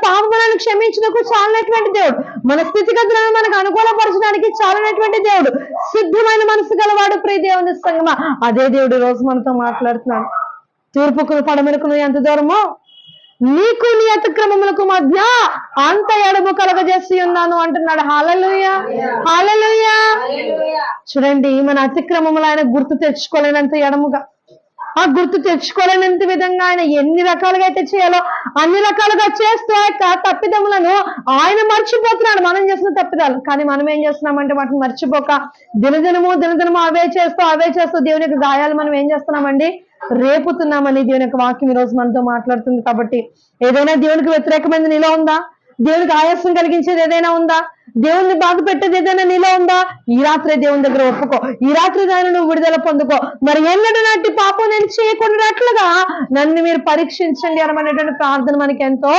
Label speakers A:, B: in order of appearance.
A: పాపములను క్షమించడానికి చాలినటువంటి దేవుడు, మన స్థితిగతులను మనకు అనుకూలపరచడానికి చాలినటువంటి దేవుడు, సిద్ధమైన మనసు గలవాడు. ప్రియ దేవుని సంగమా, అదే దేవుడు ఈ రోజు మనతో మాట్లాడుతున్నాడు. తూర్పుకు పడమరకు ఎంత దూరమో నీకు నీ అతిక్రమములకు మధ్య అంత ఎడము కలగజేసి ఉన్నాను అంటున్నాడు. హల్లెలూయా, హల్లెలూయా. చూడండి, మన అతిక్రమములు ఆయన గుర్తు తెచ్చుకోలేనంత ఎడముగా, ఆ గుర్తు తెచ్చుకోలేనంత విధంగా ఆయన ఎన్ని రకాలుగా అయితే చేయాలో అన్ని రకాలుగా చేస్తూ ఆ యొక్క తప్పిదములను ఆయన మర్చిపోతున్నాడు, మనం చేసిన తప్పిదాలు. కానీ మనం ఏం చేస్తున్నామంటే వాటిని మర్చిపోక దినదినము అవే చేస్తూ దేవుని యొక్క గాయాలు మనం ఏం చేస్తున్నామండి, రేపుతున్నామని దేవుని యొక్క వాక్యం ఈ రోజు మనతో మాట్లాడుతుంది. కాబట్టి ఏదైనా దేవునికి వ్యతిరేకమైనది నీలో ఉందా? దేవునికి ఆయాసం కలిగించేది ఏదైనా ఉందా? దేవుణ్ణి బాధ పెట్టేది ఏదైనా నీలో ఉందా? ఈ రాత్రే దేవుని దగ్గర ఒప్పుకో, ఈ రాత్రి దాన్ని నువ్వు విడుదల పొందుకో. మరి ఎన్నడూ నాటి పాపం నేను చేయకుండాట్లుగా నన్ను మీరు పరీక్షించండి అనమనేటువంటి ప్రార్థన మనకి ఎంతో